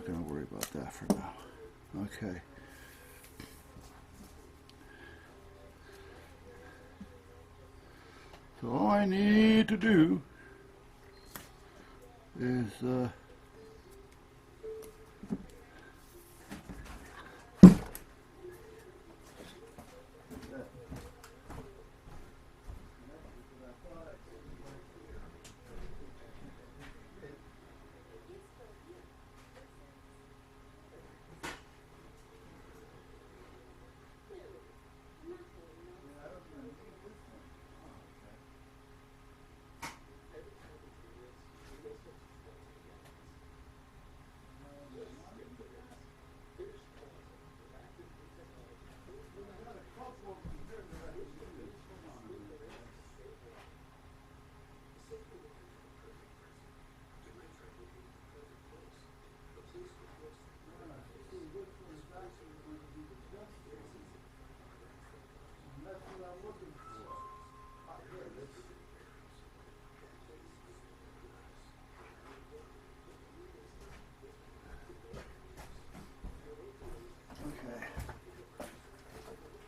not going to worry about that for now. Okay. So all I need to do is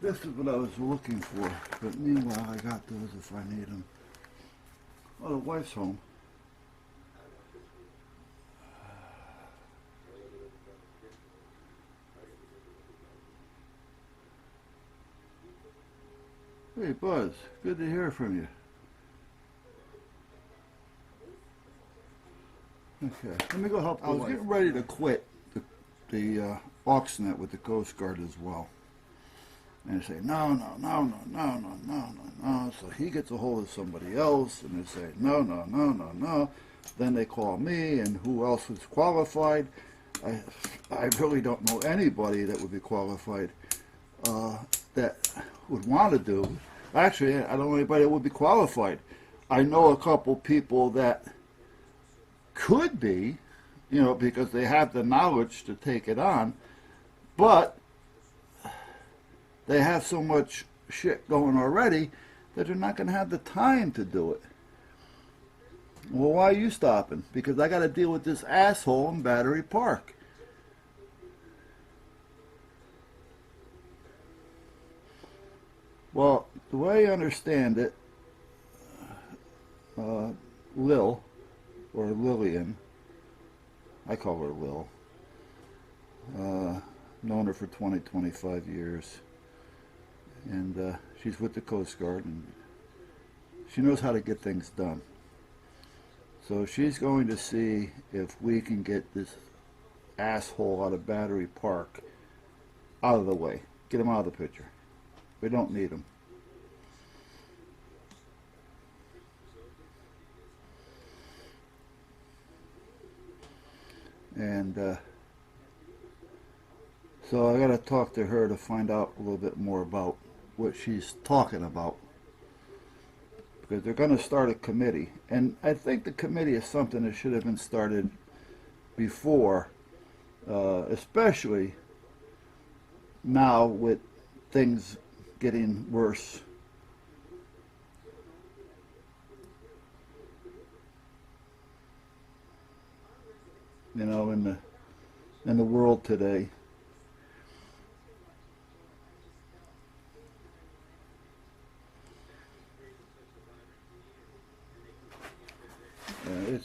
this is what I was looking for, but meanwhile I got those if I need them. Oh, the wife's home. Hey Buzz, good to hear from you. Okay, let me go help the wife. I was getting ready to quit the Oxnet with the Coast Guard as well. And they say, no. So he gets a hold of somebody else, and they say, no. Then they call me, and who else is qualified? I really don't know anybody that would be qualified that would want to do. Actually, I don't know anybody that would be qualified. I know a couple people that could be, you know, because they have the knowledge to take it on, but they have so much shit going already that they're not going to have the time to do it. Well, why are you stopping? Because I got to deal with this asshole in Battery Park. Well, the way I understand it, Lil, or Lillian, I call her Lil, known her for 25 years. And she's with the Coast Guard, and she knows how to get things done. So she's going to see if we can get this asshole out of Battery Park out of the way. Get him out of the picture. We don't need him. And so I got to talk to her to find out a little bit more about what she's talking about, because they're going to start a committee, and I think the committee is something that should have been started before, especially now with things getting worse. You know, in the world today.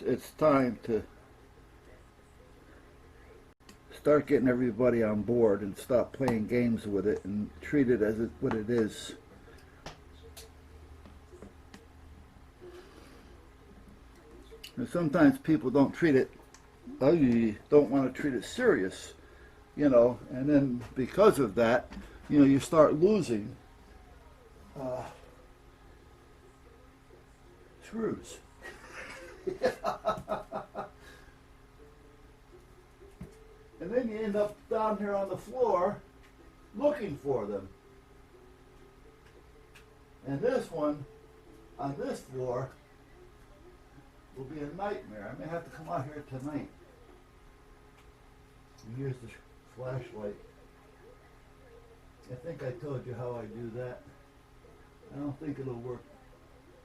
It's time to start getting everybody on board and stop playing games with it and treat it as what it is. And sometimes people don't treat it, you don't want to treat it serious, you know, and then because of that, you know, you start losing screws. And then you end up down here on the floor looking for them. And this one on this floor will be a nightmare. I may have to come out here tonight. And here's the flashlight. I think I told you how I do that. I don't think it'll work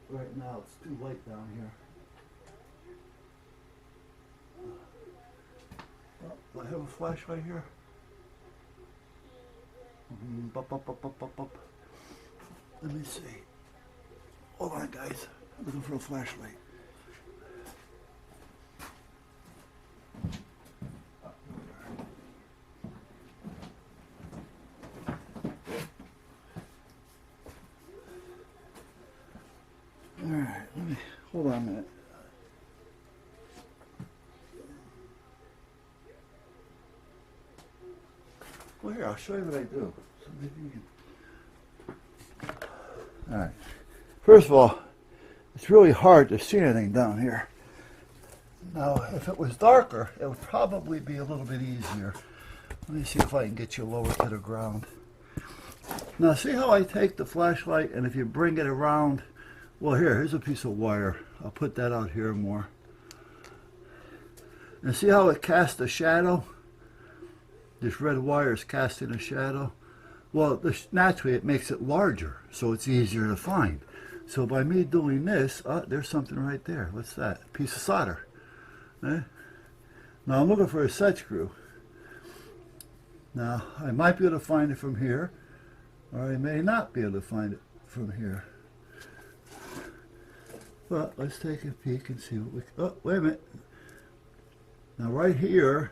right now. It's too light down here. Well, Do I have a flashlight here? Let me see. Hold on, guys. I'm looking for a flashlight. All right, let me hold on a minute. Well, here, I'll show you what I do. So maybe you can. All right. First of all, it's really hard to see anything down here. Now, if it was darker, it would probably be a little bit easier. Let me see if I can get you lower to the ground. Now, see how I take the flashlight, and if you bring it around, well, here's a piece of wire. I'll put that out here more. And see how it casts a shadow? This red wire is casting a shadow. Well, naturally, it makes it larger, so it's easier to find. So by me doing this, there's something right there. What's that? A piece of solder. Eh? Now I'm looking for a set screw. Now, I might be able to find it from here, or I may not be able to find it from here. But let's take a peek and see what we... Oh, wait a minute. Now right here,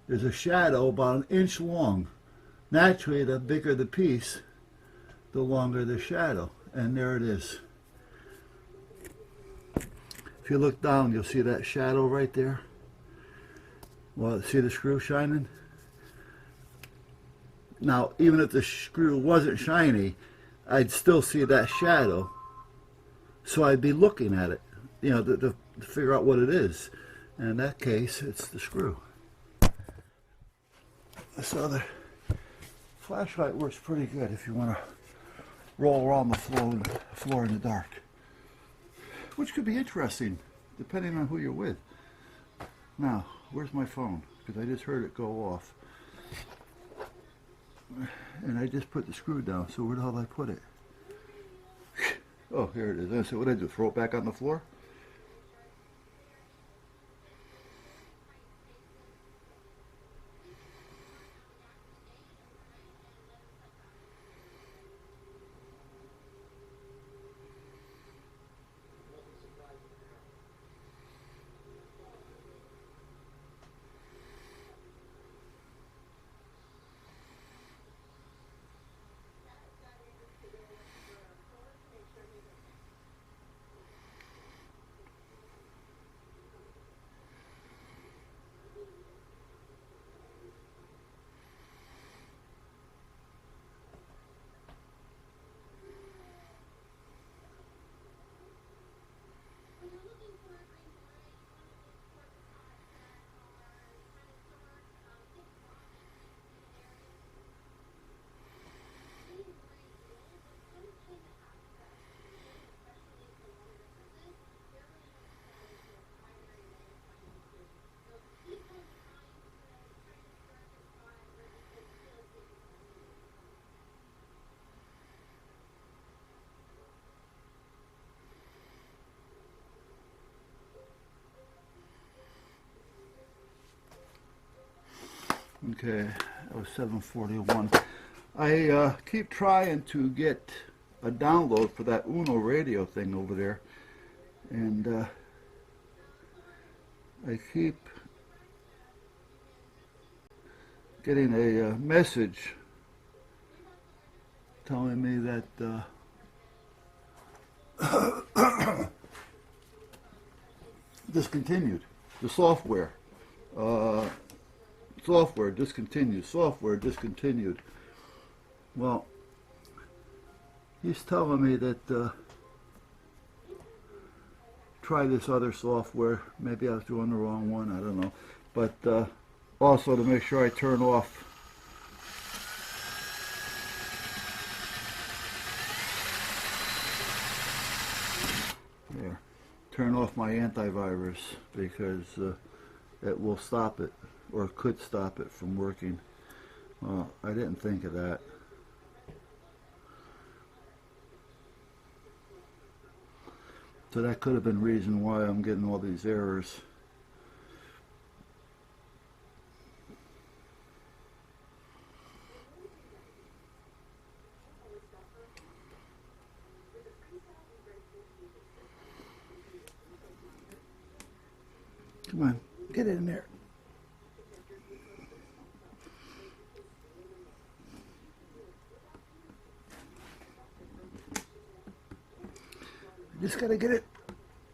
there's a shadow about an inch long. Naturally, the bigger the piece, the longer the shadow. And there it is. If you look down, you'll see that shadow right there. Well, see the screw shining? Now, even if the screw wasn't shiny, I'd still see that shadow. So I'd be looking at it, you know, to figure out what it is. And in that case, it's the screw. This other flashlight works pretty good if you want to roll around the floor in the dark. Which could be interesting, depending on who you're with. Now, where's my phone? Because I just heard it go off. And I just put the screw down, so where the hell did I put it? Oh, here it is. So what did I do? Throw it back on the floor? Okay, that was 7:41. I keep trying to get a download for that Uno radio thing over there, and I keep getting a message telling me that discontinued the software. Software discontinued. Software discontinued. Well, he's telling me that try this other software. Maybe I was doing the wrong one. I don't know. But also to make sure I turn off turn off my antivirus, because it will stop it, or could stop it from working. Well, I didn't think of that. So that could have been the reason why I'm getting all these errors. Come on, get in there. Just gotta get it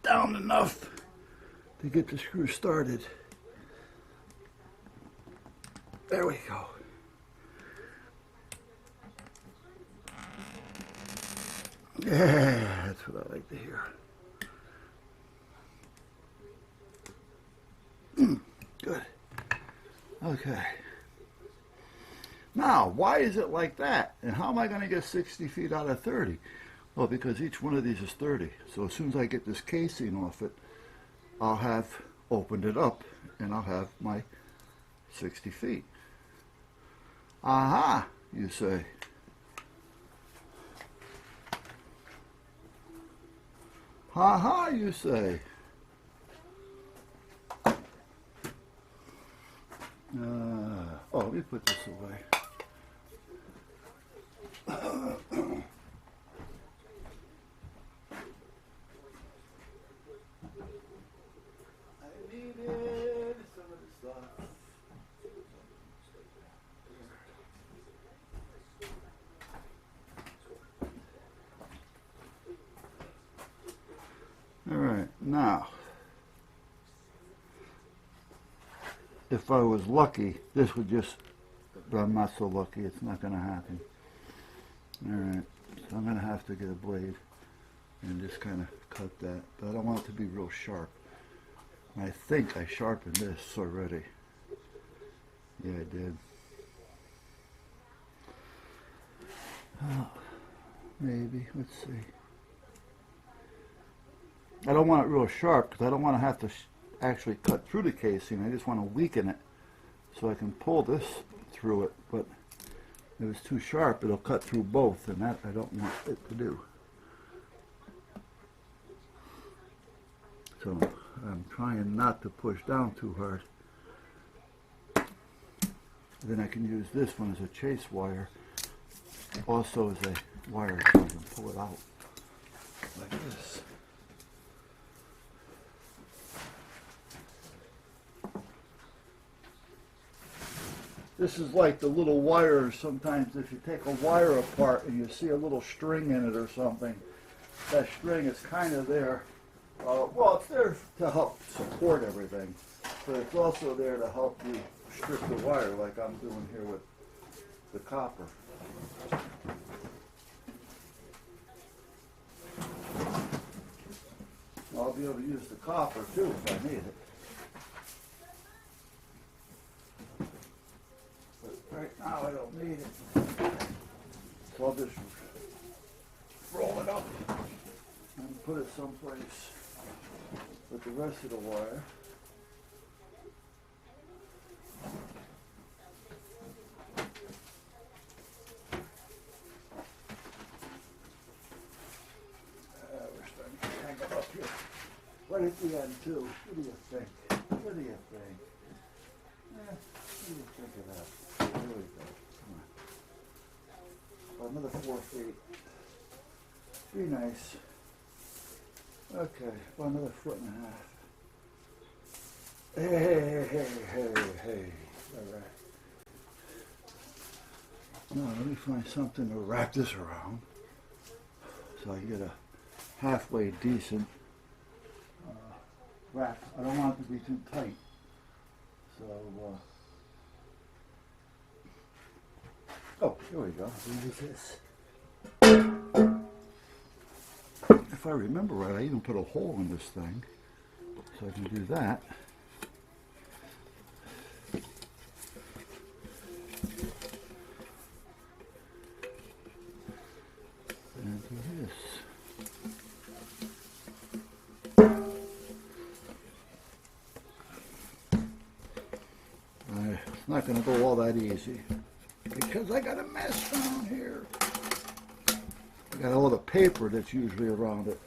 down enough to get the screw started. There we go. Yeah, that's what I like to hear. Good. Okay. Now, why is it like that? And how am I going to get 60 feet out of 30? Well, because each one of these is 30. So as soon as I get this casing off it, I'll have opened it up and I'll have my 60 feet. Aha, you say. Ha ha, you say. Oh, let me put this away. I needed some of the stuff. All right, now, if I was lucky, this would just, but I'm not so lucky, it's not going to happen. All right, so I'm going to have to get a blade and just kind of cut that, but I don't want it to be real sharp. I think I sharpened this already. Yeah, I did. Oh, maybe, let's see. I don't want it real sharp because I don't want to have to actually cut through the casing. I just want to weaken it so I can pull this through it. But if it's too sharp, it'll cut through both, and that I don't want it to do. So I'm trying not to push down too hard. Then I can use this one as a chase wire, also as a wire so I can pull it out like this. This is like the little wires. Sometimes if you take a wire apart and you see a little string in it or something, that string is kind of there. Well, it's there to help support everything, but it's also there to help you strip the wire like I'm doing here with the copper. I'll be able to use the copper too if I need it. Right now I don't need it, so I'll just roll it up and put it someplace with the rest of the wire. We're starting to hang it up here, right at the end too. What do you think? What do you think? What do you think of that? There we go. Come on. Another 4 feet. Be nice. Okay, about another 1.5 feet. Hey. All right. Now let me find something to wrap this around so I can get a halfway decent wrap. I don't want it to be too tight. So, oh, here we go. Use this. If I remember right, I even put a hole in this thing, so I can do that. And do this. It's not going to go all that easy, because I got a mess down here. I got all the paper that's usually around it.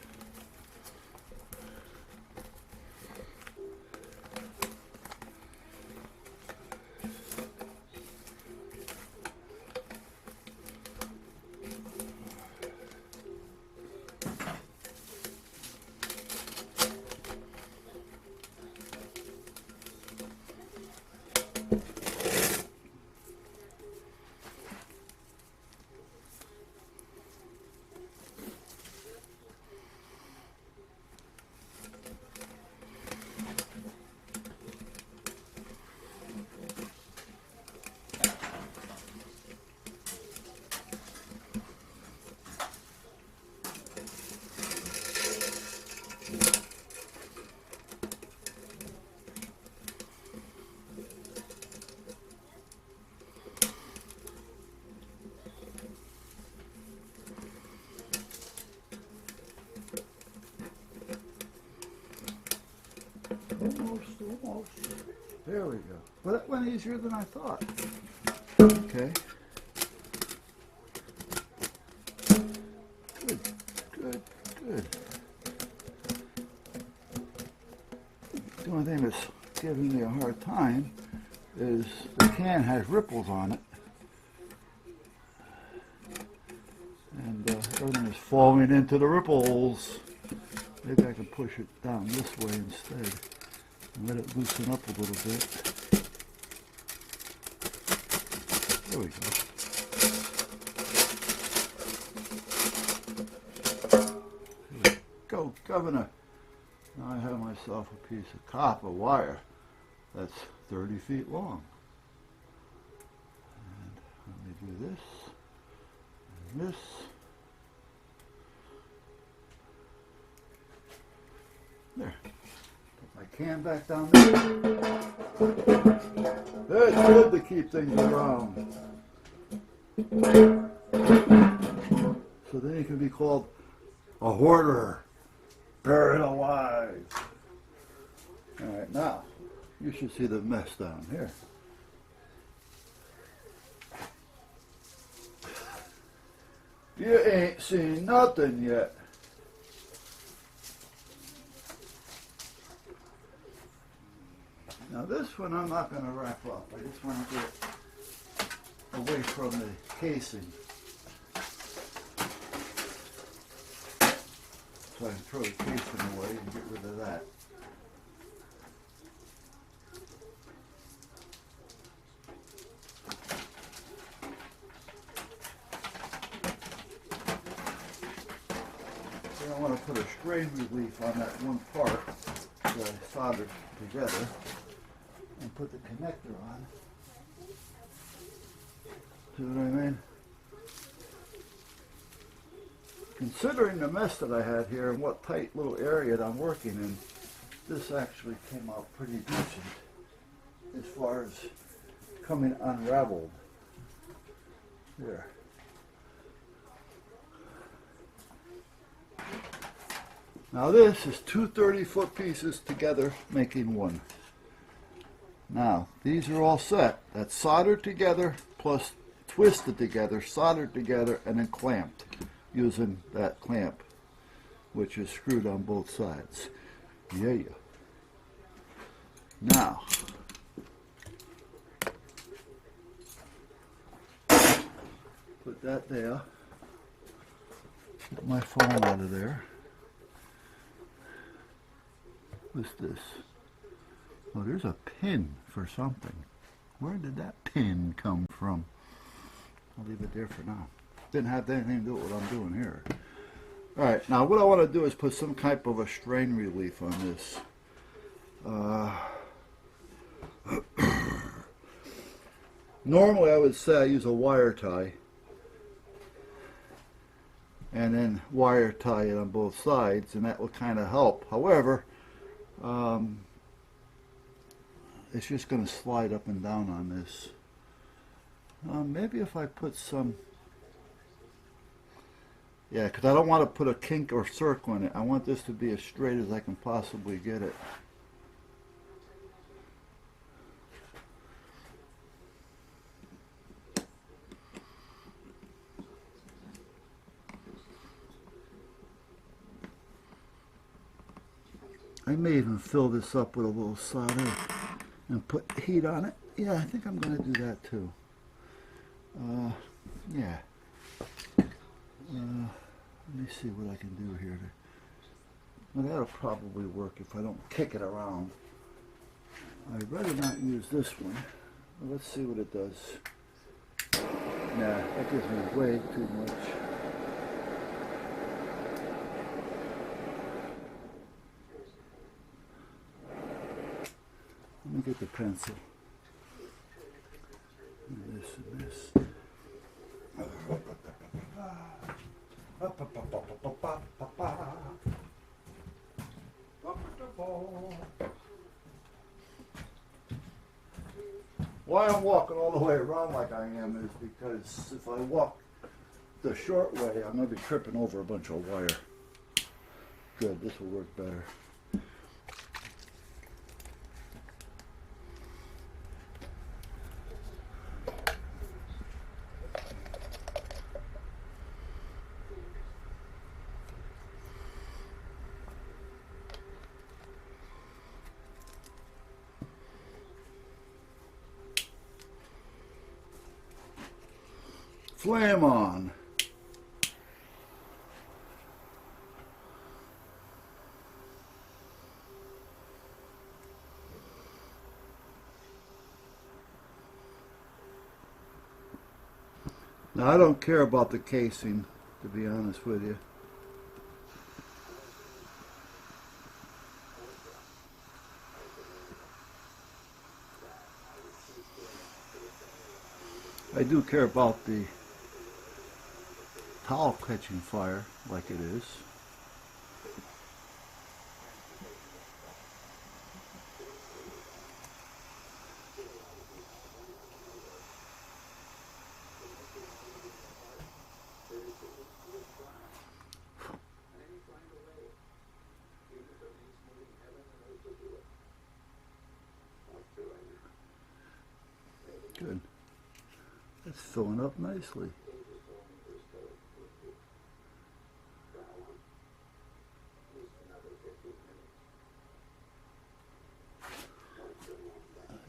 Almost. There we go. Well, that went easier than I thought. Okay. Good. The only thing that's giving me a hard time is the can has ripples on it. And everything is falling into the ripples. Maybe I can push it down this way instead and let it loosen up a little bit. There we go. There we go, Governor. Now I have myself a piece of copper wire that's 30 feet long. And let me do this and this. There. Put my can back down there. It's good to keep things around. So then you can be called a hoarder, buried alive. All right, now you should see the mess down here. You ain't seen nothing yet. Now this one I'm not going to wrap up. I just want to get away from the casing. So I can throw the casing away and get rid of that. Then I want to put a strain relief on that one part that I soldered together. And put the connector on. See what I mean? Considering the mess that I had here and what tight little area that I'm working in, this actually came out pretty decent as far as coming unraveled. There. Now this is two 30-foot pieces together making one. Now, these are all set. That's soldered together, plus twisted together, soldered together, and then clamped using that clamp, which is screwed on both sides. Yeah. Now, put that there. Get my phone out of there. What's this? Oh, there's a pin for something. Where did that pin come from? I'll leave it there for now. Didn't have anything to do with what I'm doing here. Alright, now what I want to do is put some type of a strain relief on this. Normally I would say I use a wire tie. And then wire tie it on both sides, and that will kind of help. However, it's just going to slide up and down on this. Maybe if I put some, yeah, because I don't want to put a kink or circle in it. I want this to be as straight as I can possibly get it. I may even fill this up with a little solder and put heat on it. Yeah, I think I'm going to do that too. Yeah. Let me see what I can do here. Well, that'll probably work if I don't kick it around. I'd rather not use this one. Well, let's see what it does. Nah, that gives me way too much. Let me get the pencil. And this and this. Why I'm walking all the way around like I am is because if I walk the short way, I'm going to be tripping over a bunch of wire. Good, this will work better. Flame on. Now I don't care about the casing, to be honest with you. I do care about the towel catching fire like it is. Good. It's filling up nicely.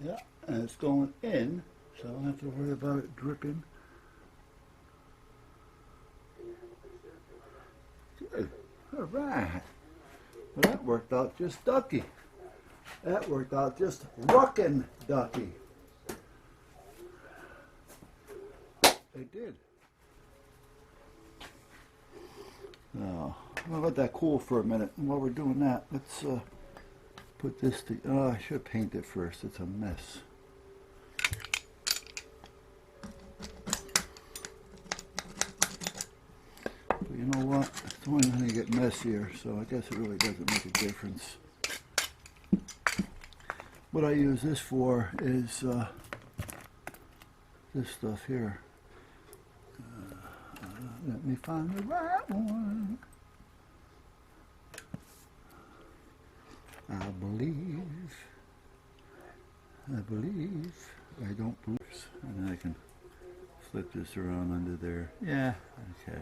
Yeah, and it's going in, so I don't have to worry about it dripping. Good. All right. Well, that worked out just ducky. That worked out just rockin' ducky. It did. Now, I'm gonna let that cool for a minute. And while we're doing that, let's put this to. Oh, I should paint it first. It's a mess. But you know what? It's only going to get messier, so I guess it really doesn't make a difference. What I use this for is this stuff here. Let me find the right one. I believe, I don't believe, and then I can flip this around under there. Yeah, okay.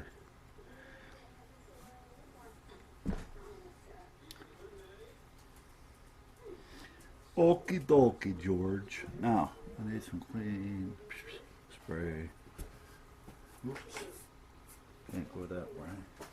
Okie dokie, George. Now, I need some clean spray. Oops. Can't go that way.